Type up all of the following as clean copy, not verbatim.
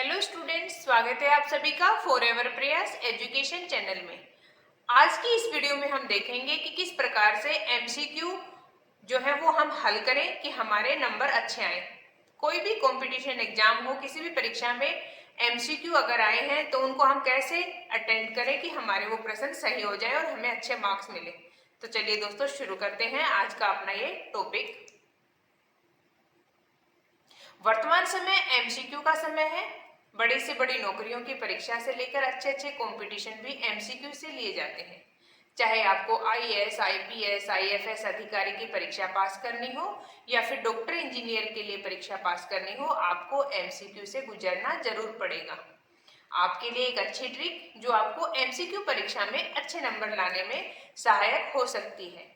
Hello students, स्वागत है आप सभी का फॉरएवर प्रयास एजुकेशन चैनल में। आज की इस वीडियो में हम देखेंगे कि किस प्रकार से एमसीक्यू जो है वो हम हल करें कि हमारे नंबर अच्छे आए। कोई भी कंपटीशन एग्जाम हो, किसी भी परीक्षा में एमसीक्यू अगर आए हैं तो उनको हम कैसे अटेंड करें कि हमारे वो प्रश्न सही हो जाए और हमें अच्छे मार्क्स मिले। तो चलिए दोस्तों शुरू करते हैं आज का अपना ये टॉपिक। वर्तमान समय एमसीक्यू का समय है। बड़ी से बड़ी नौकरियों की परीक्षा से लेकर अच्छे अच्छे कंपटीशन भी एमसीक्यू से लिए जाते हैं। चाहे आपको आईएएस, आईपीएस, आईएफएस अधिकारी की परीक्षा पास करनी हो या फिर डॉक्टर इंजीनियर के लिए परीक्षा पास करनी हो, आपको एमसीक्यू से गुजरना जरूर पड़ेगा। आपके लिए एक अच्छी ट्रिक जो आपको एमसीक्यू परीक्षा में अच्छे नंबर लाने में सहायक हो सकती है।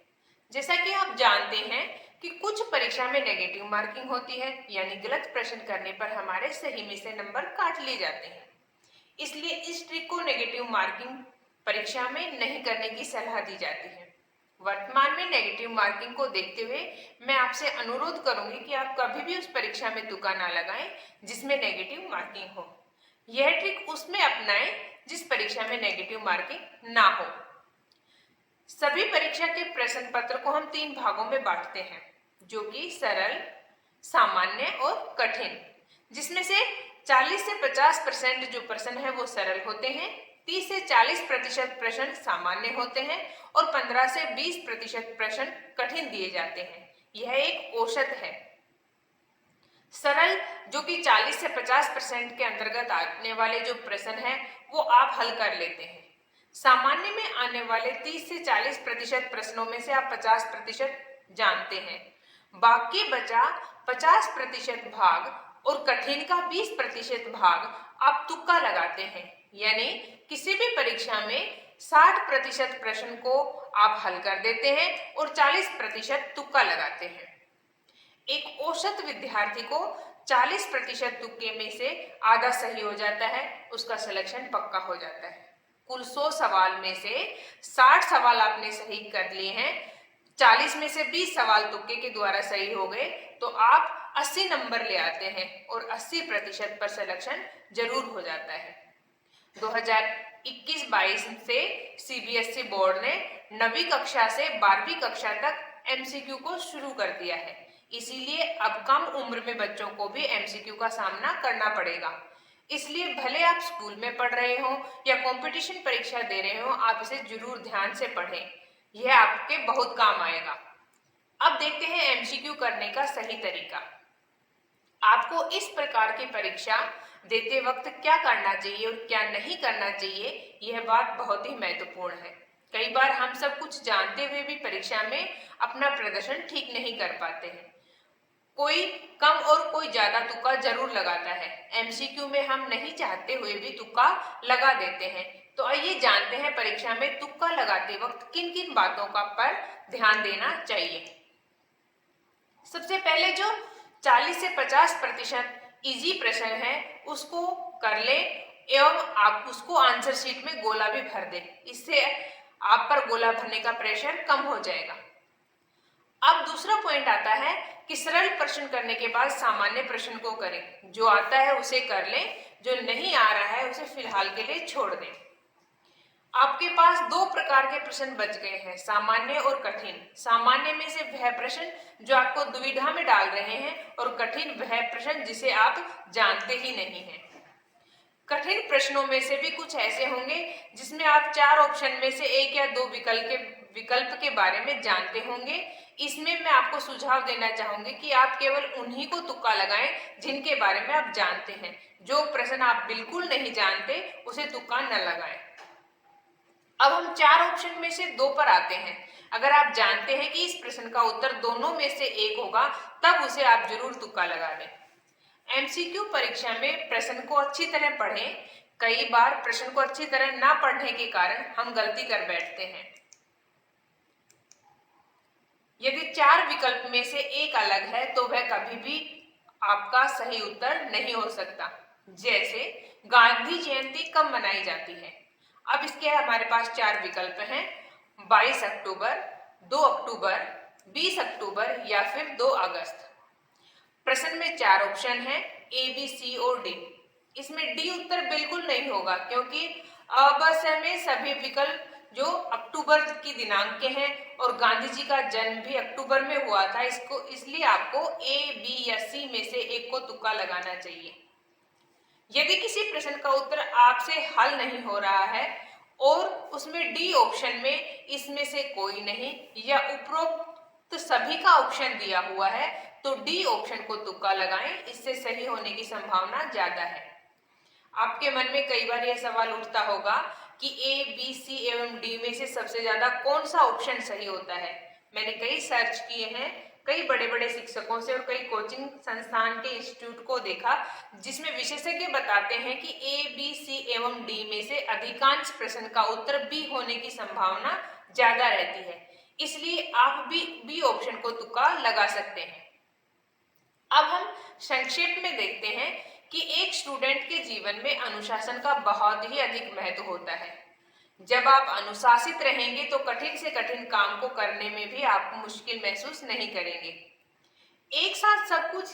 जैसा कि आप जानते हैं कि कुछ परीक्षा में नेगेटिव मार्किंग होती है, यानी गलत प्रश्न करने पर हमारे सही में से नंबर काट लिए जाते हैं। इसलिए इस ट्रिक को नेगेटिव मार्किंग परीक्षा में नहीं करने की सलाह दी जाती है। वर्तमान में नेगेटिव मार्किंग को देखते हुए मैं आपसे अनुरोध करूंगी कि आप कभी भी उस परीक्षा में तुक्का ना लगाएं जिसमें नेगेटिव मार्किंग हो। यह ट्रिक उसमें अपनाएं जिस परीक्षा में नेगेटिव मार्किंग ना हो। सभी परीक्षा के प्रश्न पत्र को हम 3 भागों में बांटते हैं, जो कि सरल, सामान्य और कठिन, जिसमें से 40 से 50% जो प्रश्न है वो सरल होते हैं, 30 से 40% प्रश्न सामान्य होते हैं और 15 से 20% प्रश्न कठिन दिए जाते हैं। यह एक औसत है। सरल जो कि 40 से 50% के अंतर्गत आने वाले जो प्रश्न है वो आप हल कर लेते हैं। सामान्य में आने वाले 30 से 40% प्रश्नों में से आप 50% जानते हैं। बाकी बचा 50% भाग और कठिन का 20% भाग आप तुक्का लगाते हैं, यानी किसी भी परीक्षा में 60% प्रश्न को आप हल कर देते हैं और 40% तुक्का लगाते हैं। एक औसत विद्यार्थी को 40% तुक्के में से आधा सही हो जाता है, उसका सिलेक्शन पक्का हो जाता है। कुल 100 सवाल में से 60 सवाल आपने सही कर लिए हैं, 40 में से 20 सवाल तुक्के के द्वारा सही हो गए, तो आप 80 नंबर ले आते हैं और 80% पर सिलेक्शन जरूर हो जाता है। 2021-22 से सीबीएसई बोर्ड ने 9वीं कक्षा से 12वीं कक्षा तक एमसीक्यू को शुरू कर दिया है। इसीलिए अब कम उम्र में बच्चों को भी एमसीक्यू का सामना करना पड़ेगा। इसलिए भले आप स्कूल में पढ़ रहे हो या कंपटीशन परीक्षा दे रहे हो, आप इसे जरूर ध्यान से पढ़ें। यह आपके बहुत काम आएगा। अब देखते हैं एमसीक्यू करने का सही तरीका। आपको इस प्रकार की परीक्षा देते वक्त क्या करना चाहिए और क्या नहीं करना चाहिए, यह बात बहुत ही महत्वपूर्ण है। कई बार हम सब कुछ जानते हुए भी परीक्षा में अपना प्रदर्शन ठीक नहीं कर पाते हैं। कोई कम और कोई ज्यादा तुक्का जरूर लगाता है। एमसीक्यू में हम नहीं चाहते हुए भी तुक्का लगा देते हैं। तो आइए जानते हैं परीक्षा में तुक्का लगाते वक्त किन किन बातों का पर ध्यान देना चाहिए। सबसे पहले जो 40 से 50% इजी प्रश्न है उसको कर ले एवं आप उसको आंसर शीट में गोला भी भर दें। इससे आप पर गोला भरने का प्रेशर कम हो जाएगा। अब दूसरा पॉइंट आता है कि सरल प्रश्न करने के बाद सामान्य प्रश्न को करें। जो आता है उसे कर लें, जो नहीं आ रहा है उसे फिलहाल के लिए छोड़ दें। आपके पास 2 प्रकार के प्रश्न बच गए हैं, सामान्य और कठिन। सामान्य में से वह प्रश्न जो आपको दुविधा में डाल रहे हैं और कठिन वह प्रश्न जिसे आप जानते ही नहीं हैं। कठिन प्रश्नों में से भी कुछ ऐसे होंगे जिसमें आप 4 ऑप्शन में से 1 या 2 विकल्प के बारे में जानते होंगे। इसमें मैं आपको सुझाव देना चाहूंगी कि आप केवल उन्हीं को तुक्का लगाएं जिनके बारे में आप जानते हैं। जो प्रश्न आप बिल्कुल नहीं जानते उसे तुक्का न लगाएं। अब हम 4 ऑप्शन में से 2 पर आते हैं। अगर आप जानते हैं कि इस प्रश्न का उत्तर दोनों में से एक होगा, तब उसे आप जरूर तुक्का लगा दें। एमसीक्यू परीक्षा में प्रश्न को अच्छी तरह पढ़ें। कई बार प्रश्न को अच्छी तरह ना पढ़ने के कारण हम गलती कर बैठते हैं। यदि 4 विकल्प में से एक अलग है तो वह कभी भी आपका सही उत्तर नहीं हो सकता। जैसे गांधी जयंती कब मनाई जाती है? अब इसके हमारे पास 4 विकल्प हैं, 22 अक्टूबर, 2 अक्टूबर, 20 अक्टूबर या फिर 2 अगस्त। प्रश्न में 4 ऑप्शन हैं, ए, बी, सी और डी। इसमें डी उत्तर बिल्कुल नहीं होगा, क्योंकि अब में सभी विकल्प जो अक्टूबर की दिनांक के हैं और गांधी जी का जन्म भी अक्टूबर में हुआ था, इसको इसलिए आपको ए, बी या सी में से एक को तुक्का लगाना चाहिए। यदि किसी प्रश्न का उत्तर आपसे हल नहीं हो रहा है और उसमें डी ऑप्शन में इसमें से कोई नहीं या उपरोक्त सभी का ऑप्शन दिया हुआ है, तो डी ऑप्शन को तुक्का लगाएं, इससे सही होने की संभावना ज्यादा है। आपके मन में कई बार यह सवाल उठता होगा कि ए, बी, सी एवं डी में से सबसे ज्यादा कौन सा ऑप्शन सही होता है। मैंने कई सर्च किए हैं, कई बड़े बड़े शिक्षकों से और कई कोचिंग संस्थान के इंस्टीट्यूट को देखा, जिसमें विशेषज्ञ बताते हैं कि ए, बी, सी एवं डी में से अधिकांश प्रश्न का उत्तर बी होने की संभावना ज्यादा रहती है, इसलिए आप भी बी ऑप्शन को तुक्का लगा सकते हैं। अब हम संक्षेप में देखते हैं कि एक स्टूडेंट के जीवन में अनुशासन का बहुत ही अधिक महत्व होता है। जब आप अनुशासित रहेंगे तो कठिन से कठिन काम को करने में भी आप मुश्किल महसूस नहीं करेंगे। एक साथ सब कुछ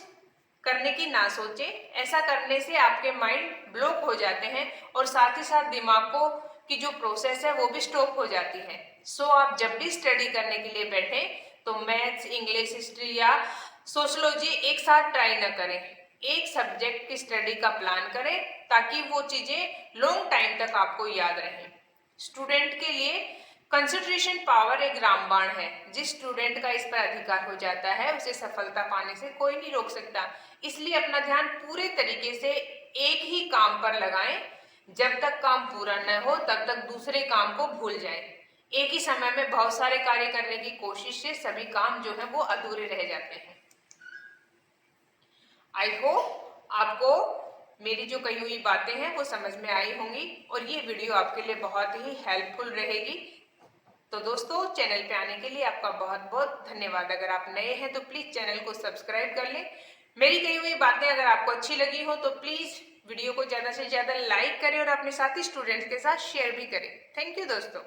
करने की ना सोचें, ऐसा करने से आपके माइंड ब्लॉक हो जाते हैं और साथ ही साथ दिमाग को की जो प्रोसेस है वो भी स्टॉप हो जाती है। सो आप जब भी स्टडी करने के लिए बैठे तो मैथ्स, इंग्लिश, हिस्ट्री या सोशलॉजी एक साथ ट्राई न करें। एक सब्जेक्ट की स्टडी का प्लान करें ताकि वो चीजें लॉन्ग टाइम तक आपको याद रहें। स्टूडेंट के लिए कंसंट्रेशन पावर एक रामबाण है। जिस स्टूडेंट का इस पर अधिकार हो जाता है उसे सफलता पाने से कोई नहीं रोक सकता। इसलिए अपना ध्यान पूरे तरीके से एक ही काम पर लगाएं। जब तक काम पूरा न हो तब तक दूसरे काम को भूल जाएं। एक ही समय में बहुत सारे कार्य करने की कोशिश से सभी काम जो है वो अधूरे रह जाते हैं। आई होप आपको मेरी जो कही हुई बातें हैं वो समझ में आई होंगी और ये वीडियो आपके लिए बहुत ही हेल्पफुल रहेगी। तो दोस्तों, चैनल पे आने के लिए आपका बहुत बहुत धन्यवाद। अगर आप नए हैं तो प्लीज चैनल को सब्सक्राइब कर लें। मेरी कही हुई बातें अगर आपको अच्छी लगी हो तो प्लीज वीडियो को ज्यादा से ज्यादा लाइक करें और अपने साथी स्टूडेंट्स के साथ शेयर भी करें। थैंक यू दोस्तों।